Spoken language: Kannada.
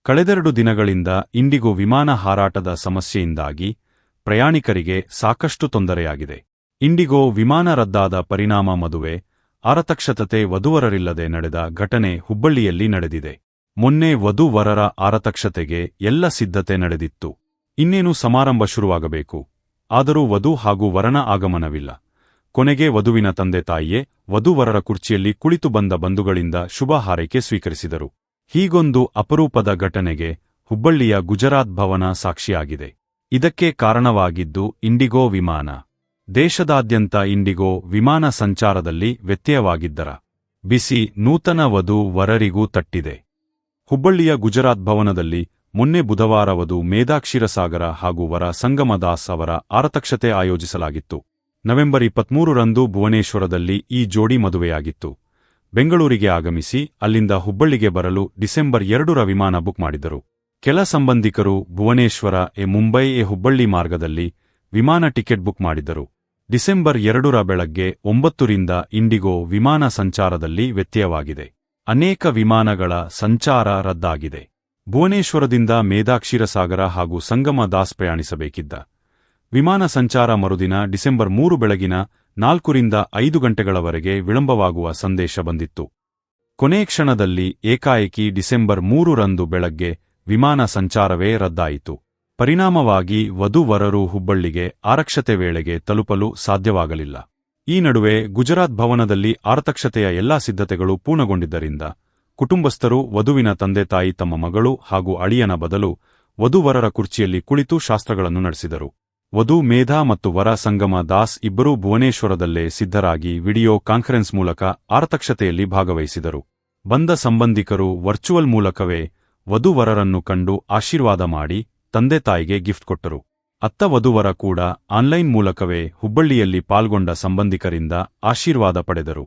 ಕಳೆದೆರಡು ದಿನಗಳಿಂದ ಇಂಡಿಗೋ ವಿಮಾನ ಹಾರಾಟದ ಸಮಸ್ಯೆಯಿಂದಾಗಿ ಪ್ರಯಾಣಿಕರಿಗೆ ಸಾಕಷ್ಟು ತೊಂದರೆಯಾಗಿದೆ. ಇಂಡಿಗೋ ವಿಮಾನ ರದ್ದಾದ ಪರಿಣಾಮ ಮದುವೆ, ಆರತಕ್ಷತೆ ವಧುವರರಿಲ್ಲದೆ ನಡೆದ ಘಟನೆ ಹುಬ್ಬಳ್ಳಿಯಲ್ಲಿ ನಡೆದಿದೆ. ಮೊನ್ನೆ ವಧು-ವರರ ಆರತಕ್ಷತೆಗೆ ಎಲ್ಲ ಸಿದ್ಧತೆ ನಡೆದಿತ್ತು. ಇನ್ನೇನು ಸಮಾರಂಭ ಶುರುವಾಗಬೇಕು. ಆದರೂ ವಧು ಹಾಗೂ ವರನ ಆಗಮನವಿಲ್ಲ. ಕೊನೆಗೆ ವಧುವಿನ ತಂದೆ ತಾಯಿಯೇ ವಧು-ವರರ ಕುರ್ಚಿಯಲ್ಲಿ ಕುಳಿತು ಬಂದ ಬಂಧುಗಳಿಂದ ಶುಭ ಹಾರೈಕೆ ಸ್ವೀಕರಿಸಿದರು. ಹೀಗೊಂದು ಅಪರೂಪದ ಘಟನೆಗೆ ಹುಬ್ಬಳ್ಳಿಯ ಗುಜರಾತ್ ಭವನ ಸಾಕ್ಷಿಯಾಗಿದೆ. ಇದಕ್ಕೆ ಕಾರಣವಾಗಿದ್ದು ಇಂಡಿಗೋ ವಿಮಾನ. ದೇಶದಾದ್ಯಂತ ಇಂಡಿಗೋ ವಿಮಾನ ಸಂಚಾರದಲ್ಲಿ ವ್ಯತ್ಯಯವಾಗಿದ್ದರ ಬಿಸಿ ನೂತನ ವಧು-ವರರಿಗೂ ತಟ್ಟಿದೆ. ಹುಬ್ಬಳ್ಳಿಯ ಗುಜರಾತ್ ಭವನದಲ್ಲಿ ಮೊನ್ನೆ ಬುಧವಾರ ವಧು ಮೇಧಾ ಕ್ಷೀರಸಾಗರ ಹಾಗೂ ವರ ಸಂಗಮ ದಾಸ್ ಅವರ ಆರತಕ್ಷತೆ ಆಯೋಜಿಸಲಾಗಿತ್ತು. ನವೆಂಬರ್ 23ರಂದು ಭುವನೇಶ್ವರದಲ್ಲಿ ಈ ಜೋಡಿ ಮದುವೆಯಾಗಿತ್ತು. ಬೆಂಗಳೂರಿಗೆ ಆಗಮಿಸಿ ಅಲ್ಲಿಂದ ಹುಬ್ಬಳ್ಳಿಗೆ ಬರಲು ಡಿಸೆಂಬರ್ 2ರ ವಿಮಾನ ಬುಕ್ ಮಾಡಿದ್ದರು. ಕೆಲ ಸಂಬಂಧಿಕರು ಭುವನೇಶ್ವರ ಮುಂಬೈ ಹುಬ್ಬಳ್ಳಿ ಮಾರ್ಗದಲ್ಲಿ ವಿಮಾನ ಟಿಕೆಟ್ ಬುಕ್ ಮಾಡಿದ್ದರು. ಡಿಸೆಂಬರ್ 2ರ ಬೆಳಗ್ಗೆ 9ರಿಂದ ಇಂಡಿಗೋ ವಿಮಾನ ಸಂಚಾರದಲ್ಲಿ ವ್ಯತ್ಯಯವಾಗಿದೆ. ಅನೇಕ ವಿಮಾನಗಳ ಸಂಚಾರ ರದ್ದಾಗಿದೆ. ಭುವನೇಶ್ವರದಿಂದ ಮೇಧಾ ಕ್ಷೀರಸಾಗರ ಹಾಗೂ ಸಂಗಮ ದಾಸ್ ಪ್ರಯಾಣಿಸಬೇಕಿದ್ದ ವಿಮಾನ ಸಂಚಾರ ಮರುದಿನ ಡಿಸೆಂಬರ್ 3 ಬೆಳಗಿನ 4ರಿಂದ 5 ಗಂಟೆಗಳವರೆಗೆ ವಿಳಂಬವಾಗುವ ಸಂದೇಶ ಬಂದಿತ್ತು. ಕೊನೆ ಕ್ಷಣದಲ್ಲಿ ಏಕಾಏಕಿ ಡಿಸೆಂಬರ್ 3ರಂದು ಬೆಳಗ್ಗೆ ವಿಮಾನ ಸಂಚಾರವೇ ರದ್ದಾಯಿತು. ಪರಿಣಾಮವಾಗಿ ವಧು-ವರರು ಹುಬ್ಬಳ್ಳಿಗೆ ಆರತಕ್ಷತೆ ವೇಳೆಗೆ ತಲುಪಲು ಸಾಧ್ಯವಾಗಲಿಲ್ಲ. ಈ ನಡುವೆ ಗುಜರಾತ್ ಭವನದಲ್ಲಿ ಆರತಕ್ಷತೆಯ ಎಲ್ಲಾ ಸಿದ್ಧತೆಗಳು ಪೂರ್ಣಗೊಂಡಿದ್ದರಿಂದ ಕುಟುಂಬಸ್ಥರು ವಧುವಿನ ತಂದೆ ತಾಯಿ ತಮ್ಮ ಮಗಳು ಹಾಗೂ ಅಳಿಯನ ಬದಲು ವಧು-ವರರ ಕುರ್ಚಿಯಲ್ಲಿ ಕುಳಿತು ಶಾಸ್ತ್ರಗಳನ್ನು ನಡೆಸಿದರು. ವಧು ಮೇಧಾ ಮತ್ತು ವರ ಸಂಗಮ ದಾಸ್ ಇಬ್ಬರೂ ಭುವನೇಶ್ವರದಲ್ಲೇ ಸಿದ್ಧರಾಗಿ ವಿಡಿಯೋ ಕಾನ್ಫರೆನ್ಸ್ ಮೂಲಕ ಆರತಕ್ಷತೆಯಲ್ಲಿ ಭಾಗವಹಿಸಿದರು. ಬಂದ ಸಂಬಂಧಿಕರು ವರ್ಚುವಲ್ ಮೂಲಕವೇ ವಧು-ವರರನ್ನು ಕಂಡು ಆಶೀರ್ವಾದ ಮಾಡಿ ತಂದೆ ತಾಯಿಗೆ ಗಿಫ್ಟ್ ಕೊಟ್ಟರು. ಅತ್ತ ವಧು-ವರ ಕೂಡ ಆನ್ಲೈನ್ ಮೂಲಕವೇ ಹುಬ್ಬಳ್ಳಿಯಲ್ಲಿ ಪಾಲ್ಗೊಂಡ ಸಂಬಂಧಿಕರಿಂದ ಆಶೀರ್ವಾದ ಪಡೆದರು.